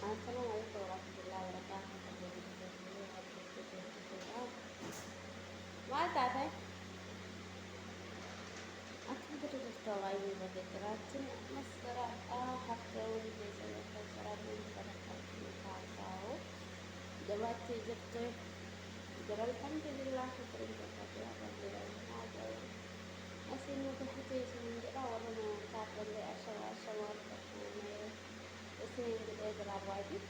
السلام عليكم ورحمة الله وبركاته. ما تعرفي أكيد تستوعبي بذكرياتي مسرع حتى ولدي سنة سرعة من سرعة تعرفه دلوقتي جبت جرى الحمد لله شكرا لله رب العالمين. أسمع بحكي من جرا ولا ما تعرف اللي أشوار تكون اسمي بدي أجرا واجد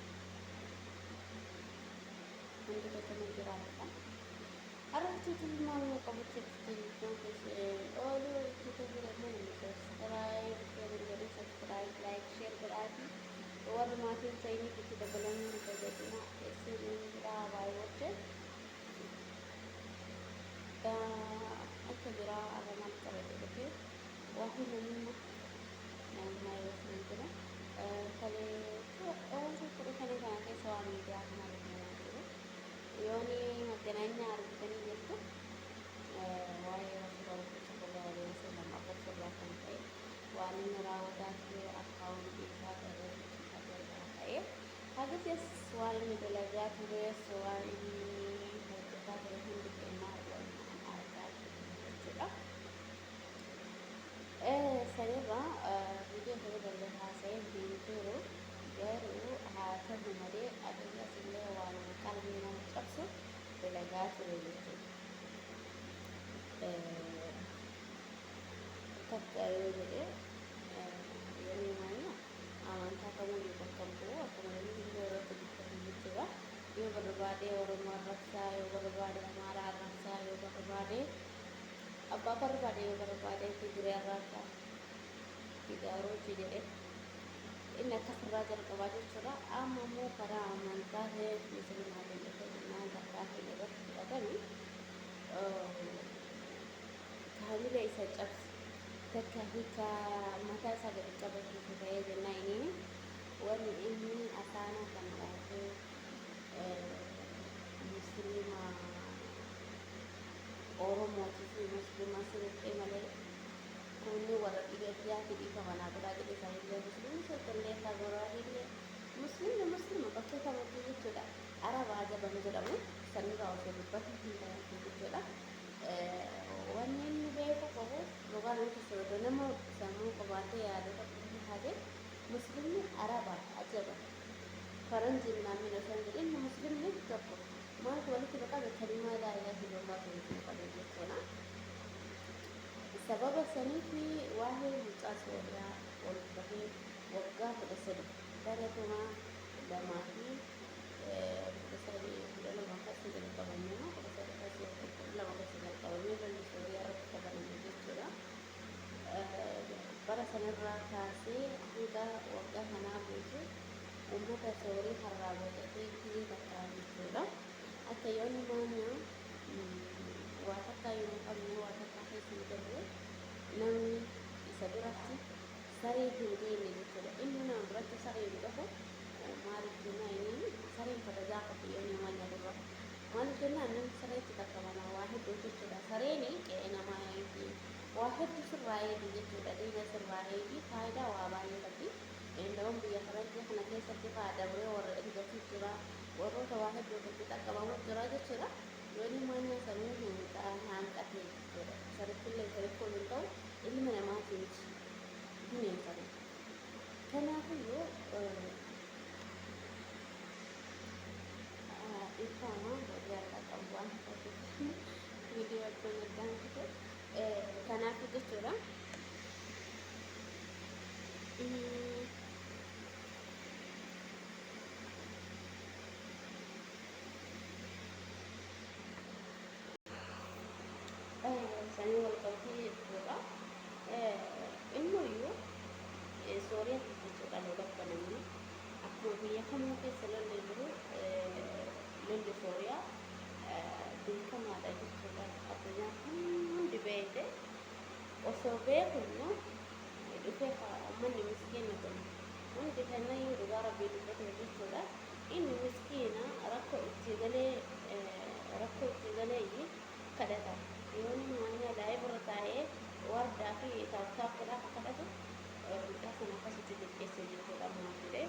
من جرا كمان جرا لك عرفت كل ما قبضت تلفزيون بس أولو كتب لهم سبسكرايب سبسكرايب لايك شير بالعافية ولا ما تنسيني كتب لهم تجدنا اسمي جرا واجد أكبر على ما قرأت به واحد منهم ما يوصل كده كله أول شيء كده كان كيس وامي دي أنا كده يوني مثلا إني أعرف كني جبته واي رسول الله صلى الله عليه وسلم أقول صلى الله عليه وسلم وأنا نراودات في أقاوم بيسات الرسول هذا يس سؤال من الدلجات ويس سؤال إني هتفاعل الهند في النار سريرة فيديو هذا اللي هسين بينتورو جارو هاتفه مري أبغى سلة وانا كلمة شخصه بلغات وليتو تكايو جدي يعني مانا aman kamu di kampung atau mana di luar tempat itu yo berbade orang marasa yo berbade marah rasa yo berbade apa berbade yo berbade tiga rasa tiga roci deh إن كسر راجل قواجد شراء أمامه فرا من كاه مثل ما بيجي ما دكاه لبس أدمي كهذه ليس جبس تكهي كمتى سجد جبس في كذا جنايني وأن إني أسانا كان أوكي مسلمة أورومو تسي مسلمة سيرت إمالي كوني ورا إيجابيا كذي كمان أقدر أجد سهيل مسلم سوتلي كبرى هيل مسلم بس كمان تيجي كذا أرا واجا بنجرامو سني راوسي بس تيجي كذا وانين بيكو كهو لغة نتسوي نمو سامو كبارتي يادو كبري هذا مسلم أرا أجابا فرنجي نامي نسان إن مسلم نكتبو ما هو لك بقى بكلمة لا إله إلا الله تقول كذا سبب الثاني في واحد متأثر والبقي وقع الأسد ثالثما لما في الأسد لما قصد القوانين الأسد قصد لما قصد القوانين السورية ركب المجلس برا سنرى كاسي هذا وقع هنا بيجي ومتى سوري حرابة تيجي تكامل حتى يوم ما واتقى يوم قبل واتقى حيث يدبر namni isa biratti saree hin deemne jechuudha. Inni nama biratti saree hin dhahu maaliif jennaan inni sareen fata gaafa xiyyoon namaa nyaatudha. Maaliif jennaan namni sareetti qaqqabama waa hedduu jechuudha. Sareen qe'ee namaa eegi waa hedduu sirraa eegi jechuudha. Dhiiga sirraa eegi faayidaa waa baay'ee qabdi. Inda'uun biyya kanatti kana keessatti fayyadamee warra ergatuu jira. Warroota waa hedduu itti qaqqabamu jira jechuudha. Yooni mana samuu hin hanqate jechuudha. Sarikillee sarikkoon hin ta'u ilma namaatiif bineensadha. Kanaafiyyuu ifama warri harkaa qabu waan ta'eef viidiyoo akka guddaan fite kanaaf jechuudha. sanii wal qabdii jechuudha. Immoo sooriyaa jechuudha lolatti namni akkuma biyya kamuu keessa lolli jiru lolli sooriyaa beekamaadha jechuudha. Addunyaa hundi beekte osoo beekunnu dhufee uummanni miskiina kun hundi kennayyuu dhugaa rabbii dubbatu jechuudha. Inni miskiina rakkoo itti galee kadhata. Yooni maanya daa'ima irra taa'ee wardaa fi taa'uudhaaf kadhatu mucaa sana akkasitti xiqqeessee jechuudha. Maaf jedhee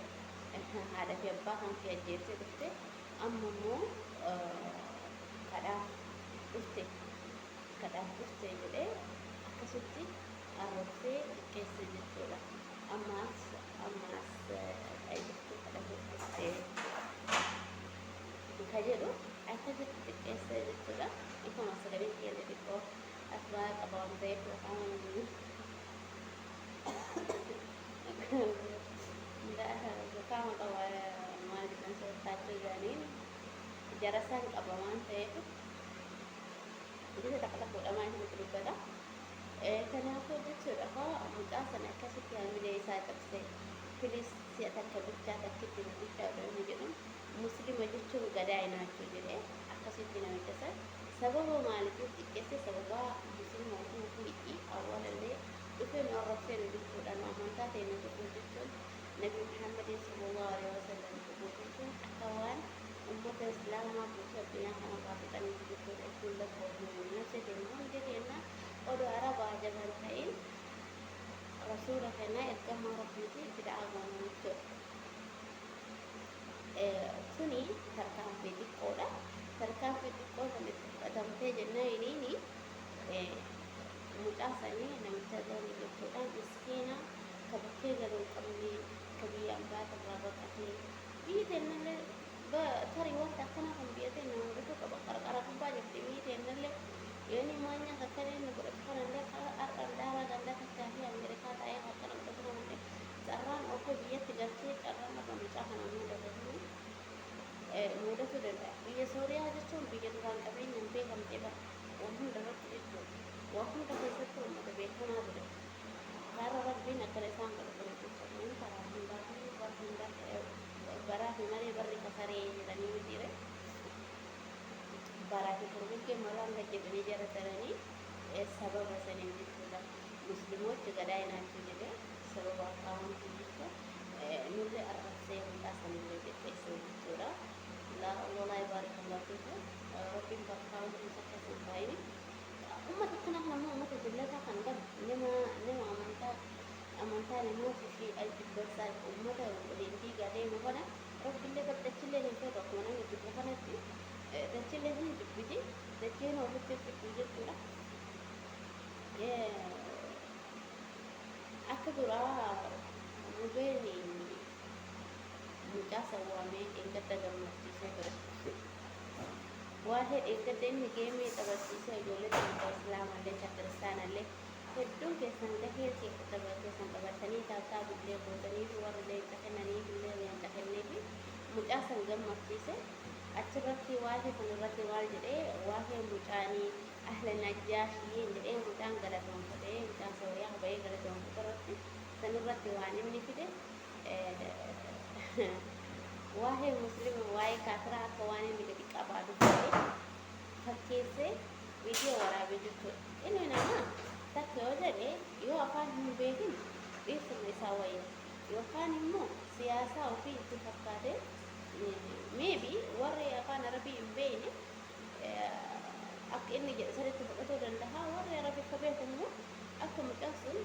haadha fi abbaa kan kee ajjeessee dhufte amma immoo kadhaaf dhufte kadhaaf dhufte jedhee akkasitti arrabsee xiqqeesse jechuudha. Ammaas dhayyetti kadhatee dhuftee ka jedhu akkasitti xiqqeesse jechuudha. Ifuma sagalee keenya xiqqoo asbaa qaba waan ta'eef afaan Kama qaba maal jedhan soorataachuu isaaniin jarasaan qaba waan ta'eef jecha takka takka godhamaa isinitti dubbata. Kanaafuu jechuudha mucaa sana akkasitti haamilee isaa cabsee filis si'a takka bichaa takkitti na bichaa godhamu jedhu muslima jechuun gadaa hinaachuu jedhee akkasitti namicha isa sababa maaliitiif xiqqeesse sababa muslima ofii awwaalallee dhufee nu arrabsee nu jechuudha nu amantaa ta'e nu tokko jechuun Nabi Muhammad sallallahu alaihi wasallam kemudian akawan umat Islam bukan yang anak kafiran itu kulla qawmina sedemon jadi enak odo arab aja bantain rasul kena irkam marabiti tidak agama itu suni terkam fidik koda tamte jenna ini mutasani namtadani itu miskina kabake garun kamni كبيان بات الرابط أخي بيتين اللي بتري وقت أكنا هم بيتين نورثو كبقرة قرة كباجة بيتين اللي يعني ما نيا كثرين نقول أكنا اللي أرقام دارا جندا كتافي أمريكا تاي هكذا نقول اللي سرّان أو كبيت تجسي سرّان ما بمشاهنا نودا بسمو نودا سودا بيجي سوريا هذا شو بيجي دوران أبين نبي هم تبا وهم درت إيشو وهم كفيسة ما تبيكون هذا karena rabbi nak keresan kalau berikutnya para hendak bara himari bari kasari dan ini dire bara itu ke malam lagi belajar terani sabab asal ini sudah muslimot juga ada yang nanti jadi sabab kaum itu nulle arrase hendak saling lebih tesu sudah la Allah barik Allah itu rabbi kaum bisa sampai ini umat itu nak nama umat itu jelas kan kan nema amantan ilmu fi al-bidasal umat itu di gade mana roh bille bertecile ni tu roh mana itu bukan itu tercile ni itu biji tercile ni orang tu biji tu lah aku dura mungkin ni muda sawame ingkat dalam masjid saya واحد إكدين نجيمي تبصيصة يقول لك الإسلام عليه كريستيان عليه هدوم كيسان لهير كي تبصيصة تبصني تابتا بدلي بودني هو بدلي تكنني بدلي يعني تكنني بي مجاسا جم مصيصة أتبرتي واحد سنرتي والد واحد مجاني أهل النجاشي اللي مجان قلتهم كده مجان سوريا بأي قلتهم كده سنرتي واني مني كده واحد مسلم واحد كافر أكواني ملك أبادو كده فكيسة فيديو ورا فيديو كده إنه نما تكيوجا ده يو أفان هم بيجين بيسمع يساوي يو أفان هم سياسة وفي اتفاقات maybe ورا أفان عربي بين أك إني جالسة اتفاقات ودندها ورا عربي كبير هم أكو متأصل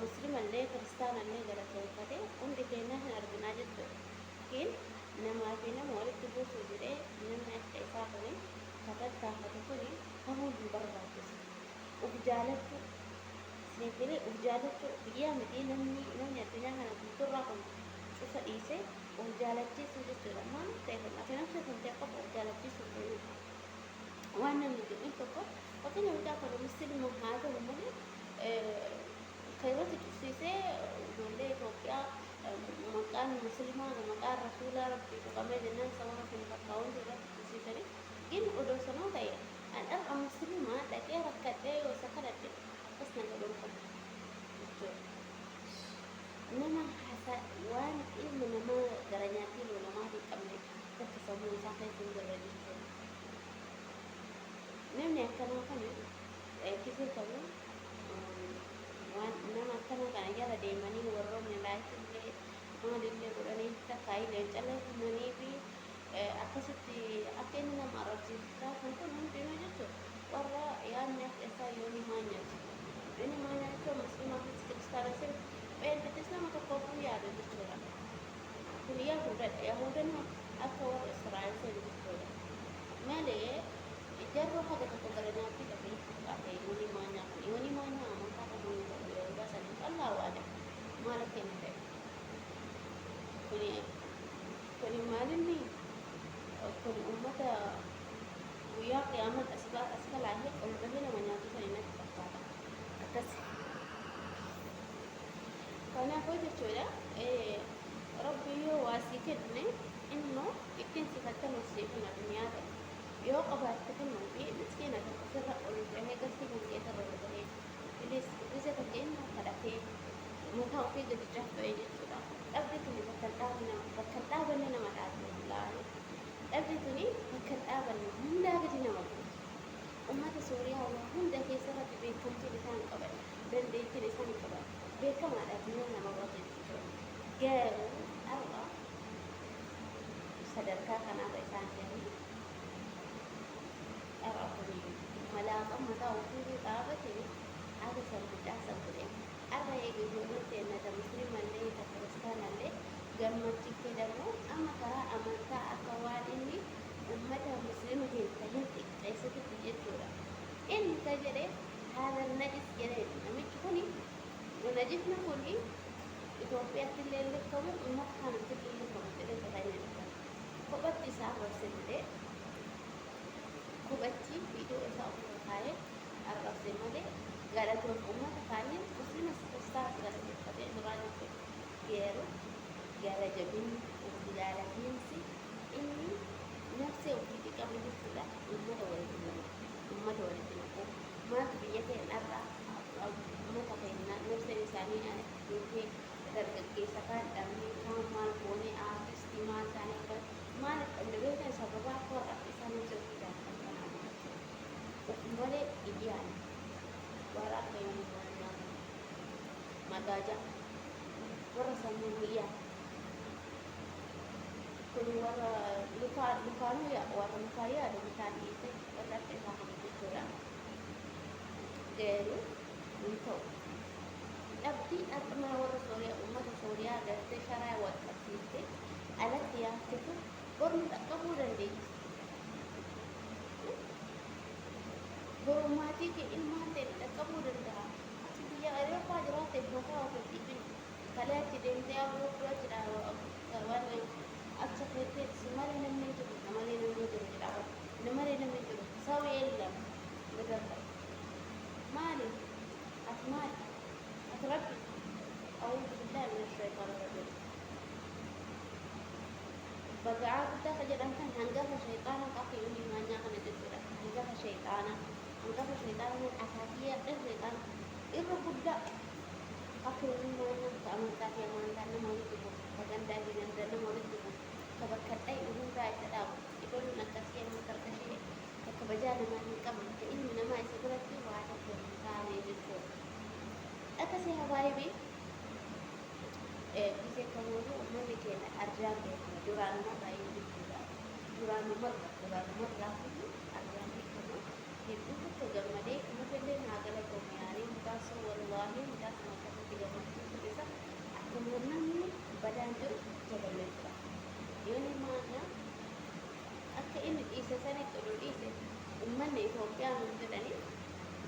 مسلم اللي كريستيان اللي قالوا كده عندي كنا هنا ربنا جد كين نما فينا مولد تبوس وجري نما إسافرني كتر كافرني هم البرة بس وبجالك سنتين وبجالك بيا مدينة نمني الدنيا هنا بترابم شوف إيسه وبجالك جيسو جسوا لما تهون أكيد نفسه تنتقل وبجالك جيسو كله وانا من دون تقول وكنا بتاكل مسلم هذا ومنه خيرات السيسة ولا إثيوبيا مكان مسلمة مكان رسول ربي وكمان جنان سواء في المكان جرات السيسة إن أدو سنو تايا أنا مسلمة لكن ركضة وسكرت بس نقولكم نما حسا وان إلنا نما درجاتي ولا ما في كمل تكسبوا ساكن في الرجل نمني كنا كيف تقول nama kana kana jala deemanii warroonni laayittillee maalillee godhanii takkaayilee calee humanii fi akkasitti akka inni nama arrabsiisaa kan kun hundinuu jechuudha warra yaadni akka isaa yoo ni maa nyaatu inni maa nyaachuu musliimaa fi kiristaana sirri beelbitis nama tokkoofu yaadu jechuudha يهودنا أكثر إسرائيل سيدنا malee jarro haga tokko garanaatti dhabee qaatee yooni maanyaa amantaa qabuun yeroo baasanii callaa waadha maal akka inni ta'e kuni kuni maalinni kun uummata guyyaa qiyaaman as kalaahee ol bahee nama nyaatu sanii natti fakkaata akkas kanaafuu jechuudha rabbiyyoo waa sii kenne immoo ittiin sifattanuuf siifin addunyaa ta'e yoo qabaatte kennuu fi miskiina tokko sirra ol bahee gastii bulcheeta irra bahee bilis bisa fakkeenya kadhatee mataa ofii gadi jaafa'ee jechuudha. Dhabdi tuni bakka hin dhaabanne nama dhaabne laale. Dhabdi tuni bakka hin dhaabanne hundaa gadi nama buusu. Uummata Sooriyaa waa hunda keessatti beekamtiin isaan qaban dandeettiin isaan qaban beekamaadhaaf nama wajjin jechuudha. Garuu har'a sadarkaa kanaarra isaan jiranii arrafuni malaaqa mataa ofii dhaabatee akka sammudhaa sammudhee arra eegajoonni teennata musliimallee ta kiristaanallee gammachiiftee darbu amma karaa amantaa akka waan inni ummata musliima keessa hin xiqqeessitutti jechuudha. Inni ka jedhe haala najis jedhee namichi kuni najisni kuni Itoophiyaatti illee lekkamu ummata kanatti illee lekkamu jedhee tajaajila kophatti isaa barsiifte kophatti viidiyoo isaa ofirra kaa'ee arrabse malee galatoon uummata kaaniin musliima kiristaanaa galateeffatee duraa jechuudha. Yeroo gara jabinni jaalatiinsi inni nafsee ofiitti qabu jechuudha. Uummata walitti naqu maaltu biyya keenya irraa uummata keenya nafseen isaanii yookee dargaggeessa kaan dhabnee kaan maal goonee aartistii maal isaanii qaban maal dhabnebeeta sababa akka warra isaan nafsee ofii jaalatan kanaan malee iddiyaan warra akka yommuu magaaja warra sammuu biyyaa kun warra lukaanuu warra lukaa yaadu lukaan dhiise warra akka isaa qabu jechuudha. Garuu hin ta'u dhabbii dhaqna warra Sooriyaa uummata Sooriyaa gartee sharaa wal qabsiiste alatti yaafte kun borni dhaqqabuu dandeessi. Borummaatii kee ilmaan ta'e dhaqqabuu danda'a. Biyya Awurooppaa jiraatte mataa ofiitiin kalee achi deemtee Awurooppaa waan acha keessatti malee namni jiru namalee namni jiru jedhama. Namalee namni jiru sawi eellam gadarta. Maali? Ati maali? Ati rabbi. أعوذ بالله من الشيطان الرجيم. بقى كنت أجد أنت هنجف شيطانا قفي يوني ما نجاك نجسرة هنجف شيطانا من أساسية الشيطان إذا كنت قفي يوني ما نجاك أمانتا في أمانتا نمولده فقندا جندا نمولده فبكت أي أمون رأي تداو يقول نكسي من تركشي فكبجانا ما نقبل كإني نما يسكرت وعاتك من كامي جسر أكسي هوايبي bise kamoru uummanni keenya arjaan beekamu duraanuma baay'ee jechuudha. Duraanuma raafuu arjaan beekamu hedduu tokko gammadee nufillee naagala goomiyaarii mutaasa wallaahi mutaasa makkasitti gammachiisu isa akkuma namni badaan jiru jabalee jira. Yooni maana akka inni dhiise sana qoduu dhiise uummanni Itoophiyaa nuuf jedhanii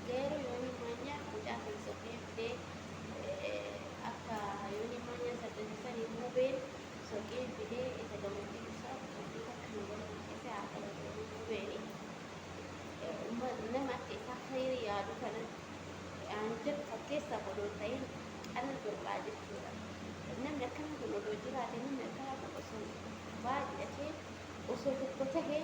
geeroo yooni maanya mucaa keessa ofii fidee akka yooni maanya saddeetisanii mubeen soqee fidee isa gammachiisu isaa ofii akka nu godhan akka lafa mubeeni nama akka isaa khayrii yaadu kana aanjir fakkeessaa godhoo ta'in ala durbaa jechuudha. Namni akkana kun odoo jiraate namni akkana kun osoo baay'atee osoo tokko tahee